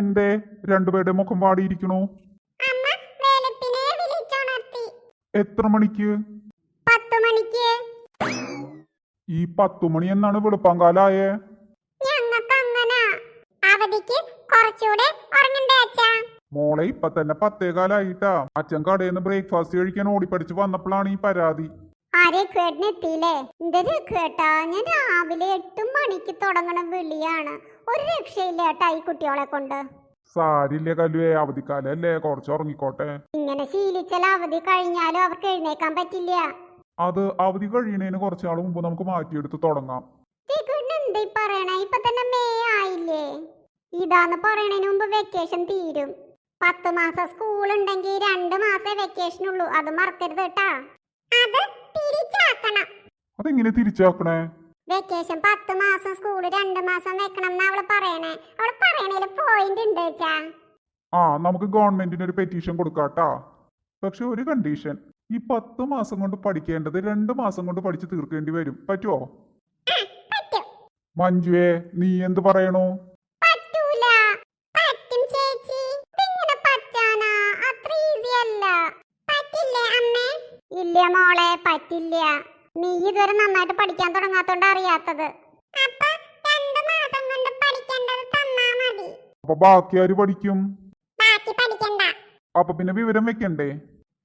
എന്തേ രണ്ടുപേരുടെ മുഖം വാടിയിരിക്കണു? എത്ര മണിക്ക്? 10 മണിക്ക്. ഈ 10 മണി എന്നാണ് വെളുപ്പാങ്കാലായേ? ഞങ്ങൾക്ക് അങ്ങനെ അവധിക്ക് കുറച്ചുകൂടെ ഉറങ്ങണ്ടേ അച്ഛാ? മോളെ ഇപ്പൊ തന്നെ 10:15 അച്ഛൻ കടയിൽ നിന്ന് ബ്രേക്ക്ഫാസ്റ്റ് കഴിക്കാൻ ഓടിപ്പടിച്ച് വന്നപ്പോഴാണ് ഈ പരാതി. എത്തിയില്ലേ? എന്തൊരു കേട്ടാ, ഞാൻ രാവിലെ 8 മണിക്ക് തുടങ്ങണ വിളിയാണ്. ഒരു രക്ഷയില്ല ഏട്ടാ ഈ കുട്ടികളെ കൊണ്ട്. സാരില്ലേ കല്ലുവേ, അവധിക്കാലല്ലേ, കുറച്ച് ഉറങ്ങിക്കോട്ടെ. ഇങ്ങനെ ശീലിച്ചാൽ അവധി കഴിഞ്ഞാലും അവർക്ക് എഴുന്നേക്കാൻ പറ്റില്ല. അത് അവധി കഴിയണേന് കുറച്ചാൾ മുമ്പ് നമുക്ക് മാറ്റിയെടുത്ത് തുടങ്ങാം. എന്താ പറയണേ? ഇപ്പൊ തന്നെ മെയ് ആയില്ലേ? ഇതാന്ന് പറയണതിന് മുമ്പ് വെക്കേഷൻ തീരും. 10 മാസം സ്കൂൾ ഉണ്ടെങ്കിൽ 2 മാസേ വെക്കേഷൻ ഉള്ളൂ. അത് മറക്കരുത് കേട്ടാ. അത് തിരിച്ചാക്കണം. അതെങ്ങനെ തിരിച്ചാക്കണേ? വെക്കേഷൻ 10 മാസം സ്കൂള് 2 മാസം വെക്കണം എന്നാ അവള് പറയണേ. അവള് പറയണേല് പോയിന്റ് ഉണ്ട് വെച്ചാ. നമുക്ക് ഗവൺമെന്റിന് ഒരു പെറ്റീഷൻ കൊടുക്കാട്ടാ. പക്ഷെ ഒരു കണ്ടീഷൻ, ഈ 10 മാസം കൊണ്ട് പഠിക്കേണ്ടത് 2 മാസം കൊണ്ട് പഠിച്ച് തീർക്കേണ്ടി വരും. പറ്റുമോ? മഞ്ജുവേ, നീ എന്ത് പറയണു? പറ്റൂല. പറ്റും ചേച്ചി. ഇങ്ങനെ പറ്റാനാ? അത്ര ഈസി അല്ല. പറ്റില്ലേ അമ്മേ? ഇല്ല മോളെ, പറ്റില്ല. നീ ഇതുവരെ നന്നായിട്ട് പഠിക്കാൻ തുടങ്ങാത്തോണ്ട് അറിയാത്തത്. അപ്പൊ 2 മാസം കൊണ്ട് പഠിക്കേണ്ടത് തന്നാ മതി. അപ്പൊ ബാക്കി ആര് പഠിക്കും? ബാക്കി പഠിക്കണ്ട. അപ്പൊ പിന്നെ വിവരം വെക്കണ്ടേ?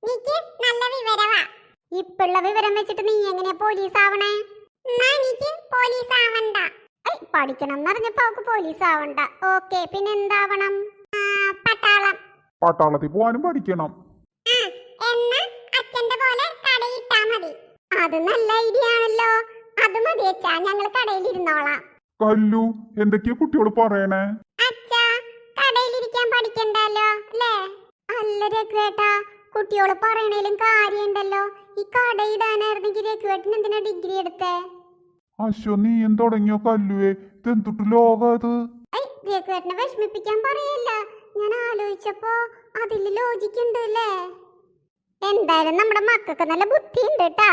നീക്ക് നല്ല വിവരവാ. ഇപ്പുള്ള വിവരം വെച്ചിട്ട് നീ എങ്ങനെയാ പോലീസ് ആവണേ? നീക്ക് പോലീസ് ആവണ്ട. പഠിക്കണം എന്നറിഞ്ഞപ്പോ അവക്ക് പോലീസ് ആവണ്ട. ഓക്കെ, പിന്നെ എന്താവണം? പട്ടാളം. പട്ടാളത്തിൽ പോവാനും പഠിക്കണം. എന്നാ അച്ഛന്റെ പോലെ കടയിട്ടാ മതി. അത് നല്ല ഐഡിയ ആണല്ലോ. അത് മതി അച്ഛാ, ഞങ്ങൾ കടയിൽ ഇരുന്നോളാം. കല്ലു, എന്തൊക്കെയാ കുട്ടിയോട് പറയണേ? അച്ഛാ, കടയിലിരിക്കാൻ പഠിക്കണ്ടല്ലോ അല്ലേ? അല്ല രഘുവേട്ടാ, കുട്ടിയോട് പറയണേലും കാര്യമുണ്ടല്ലോ. ഈ കടയിടാനായിരുന്നെങ്കിൽ രഘുവേട്ടൻ എന്തിനാ ഡിഗ്രി എടുത്തേ? അശ്വ, നീ എന്തുടങ്ങിയോ കല്ലുവേ? ഇതെന്തൊട്ട് ലോകം അത്? രഘുവേട്ടനെ വിഷമിപ്പിക്കാൻ പറയല്ല. ഞാൻ ആലോചിച്ചപ്പോ അതില് ലോജിക്കുണ്ട് അല്ലേ? എന്തായാലും നമ്മുടെ മക്കൾക്ക് നല്ല ബുദ്ധി ഉണ്ട് കേട്ടാ.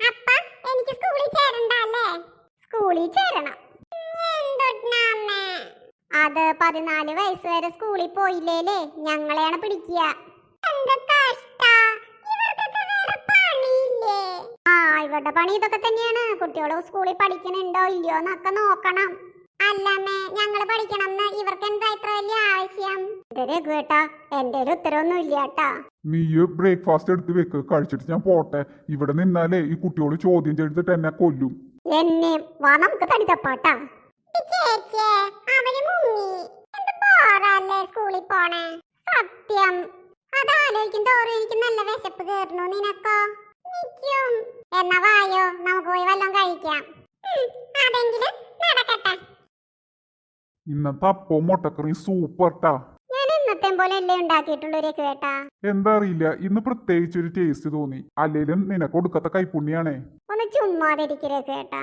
അപ്പ എനിക്ക് സ്കൂളിൽ ചേരണ്ടല്ലേ? സ്കൂളിൽ ചേരണം. അത് 14 വയസ്സ് വരെ സ്കൂളിൽ പോയില്ലേലേ ഞങ്ങളെയാണ് പിടിക്കുക. ഇവരുടെ പണി ഇതൊക്കെ തന്നെയാണ്. കുട്ടികള് സ്കൂളിൽ പഠിക്കണുണ്ടോ ഇല്ലയോ എന്നൊക്കെ നോക്കണം. അല്ലമ്മേ, ഞങ്ങള് പഠിക്കണം എന്ന് ഇവർക്ക് എന്താ ഇത്ര വലിയ ആവശ്യം? രഘുവേട്ടാ, എന്റെ ഒരു ഉത്തരവൊന്നും ഇല്ല കേട്ടാ. നീ ബ്രേക്ക്ഫാസ്റ്റ് എടുത്ത് വെക്ക്, കഴിച്ചിട്ട് ഞാൻ പോട്ടെ. ഇവിടെ നിന്നാലേ ഈ കുട്ടിയോട് ചോദ്യം ചെയ്തിട്ട് എന്നെ കൊല്ലും. എന്നെ വാ, നമുക്ക് തടി തപ്പാട്ടാ. സ്കൂളിൽ പോണേ സത്യം. അതാലോചിക്കും തോറും എനിക്ക് നല്ല വിശപ്പ് കേറുന്നു. നിനക്കോ? എന്നാ വായോ, നമുക്ക് പോയി വല്ലതും കഴിക്കാം. അതെങ്കിലും നടക്കട്ടെ. ഇന്നത്തെ അപ്പവും മുട്ടക്കറിയും സൂപ്പർട്ടാ. ഞാൻ ഇന്നത്തെ പോലെ അല്ലേ ഉണ്ടാക്കിയിട്ടുള്ളൂ രഘുവേട്ടാ. എന്താ അറിയില്ല, ഇന്ന് പ്രത്യേകിച്ച് ഒരു ടേസ്റ്റ് തോന്നി. അല്ലേലും നിനക്ക് കൊടുക്കത്ത കൈപ്പുണ്യാണേ. ഒന്ന് ചുമ്മാതിരിക്കും രഘുവേട്ടാ.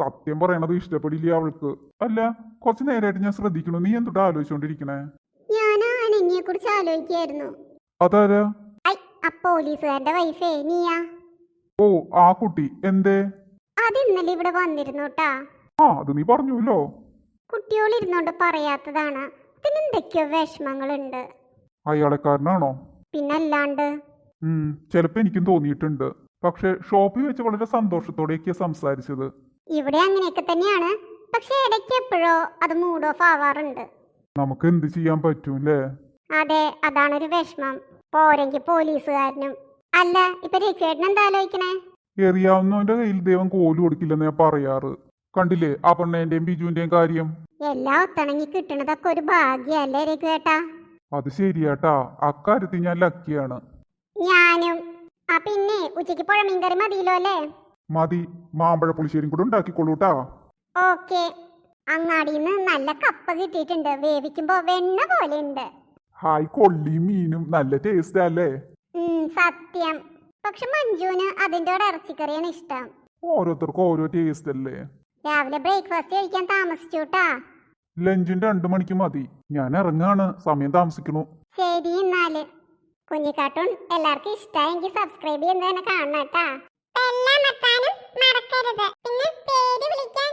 സത്യം പറയണത് ഇഷ്ടപ്പെടില്ല അവൾക്ക്. അല്ല, കുറച്ചു നേരമായിട്ട് ഞാൻ ശ്രദ്ധിക്കണു. നീ എന്തുട്ടാ ആലോചിച്ചോണ്ടിരിക്കണേ? ഞാൻ അനന്യയെ കുറിച്ച് ആലോചിക്കായിരുന്നു. അതാരാ? ആ പോലീസുകാരന്റെ വൈഫേ, നീയാ? ആ കുട്ടി എന്തേ? അത് ഇന്നലെ ഇവിടെ വന്നിരുന്നു കേട്ടാ. അത് നീ പറഞ്ഞുല്ലോ. കുട്ടിയോളിരുന്നോണ്ട് പറയാത്തതാണ്. അതിനെന്തൊക്കെയോ വിഷമങ്ങളുണ്ട്. അയാളെക്കാരനാണോ? പിന്നല്ലാണ്ട്. ചിലപ്പോ എനിക്കും തോന്നിയിട്ടുണ്ട്. പക്ഷെ ഷോപ്പിൽ വെച്ച് വളരെ സന്തോഷത്തോടെയൊക്കെയാ സംസാരിച്ചത്. ഇവിടെ അങ്ങനെയൊക്കെ തന്നെയാണ്. പക്ഷെ ഇടയ്ക്ക് എപ്പോഴോ അത് മൂഡ് ഓഫ് ആവാറുണ്ട്. നമുക്ക് എന്ത് ചെയ്യാൻ പറ്റൂല്ലേ? അതെ, അതാണൊരു വിഷമം. പോരെങ്കിൽ പോലീസുകാരനും. അല്ല, ഇപ്പൊ രഘുവേട്ടൻ എന്താ ആലോചിക്കണേ? എറിയാവുന്നവന്റെ കയ്യിൽ ദൈവം കോല് കൊടുക്കില്ലെന്ന് ഞാൻ പറയാറ്. കണ്ടില്ലേ ആ പെണ്ണേന്റെയും ബിജുവിന്റെയും കാര്യം? എല്ലാം ഒത്തണങ്ങി കിട്ടണതൊക്കെ ഒരു ഭാഗ്യല്ലേ രഘുവേട്ടാ? അത് ശരിയാട്ടാ, അക്കാര്യത്തിൽ ഞാൻ ലക്കിയാണ്. ഞാനും. പിന്നെ ഉച്ചക്ക് പുഴമീൻ കറി മതിയല്ലോ അല്ലേ? മതി, മാമ്പഴ പുളിശ്ശേരിയും കൂടെ ഉണ്ടാക്കിക്കൊള്ളൂട്ടാ. ഓക്കെ. അങ്ങാടിന്ന് നല്ല കപ്പ കിട്ടിയിട്ടുണ്ട്. വേവിക്കുമ്പോ വെണ്ണ പോലെ ഉണ്ട്. ഹായ്, കൊള്ളിയും മീനും നല്ല ടേസ്റ്റ് അല്ലേ? സത്യം. പക്ഷെ മഞ്ജുവിന് അതിന്റെ കൂടെ ഇറച്ചിക്കറിയാണ് ഇഷ്ടം. ഓരോരുത്തർക്കും ഓരോ ടേസ്റ്റ് അല്ലേ? രാവിലെ ബ്രേക്ക്ഫാസ്റ്റ് കഴിക്കാൻ താമസിച്ചുട്ടാ. ലഞ്ചിന് 2 മണിക്ക് മതി. ഞാൻ ഇറങ്ങാണ്, സമയം താമസിക്കണു. ശരി എന്നാല്. കുഞ്ഞിക്കാർട്ടൂൺ എല്ലാവർക്കും ഇഷ്ടമായെങ്കിൽ സബ്സ്ക്രൈബ് ചെയ്യുന്നത് തന്നെ കാണണം കേട്ടാ. മറക്കരുത്. പിന്നെ പേര് വിളിക്കാൻ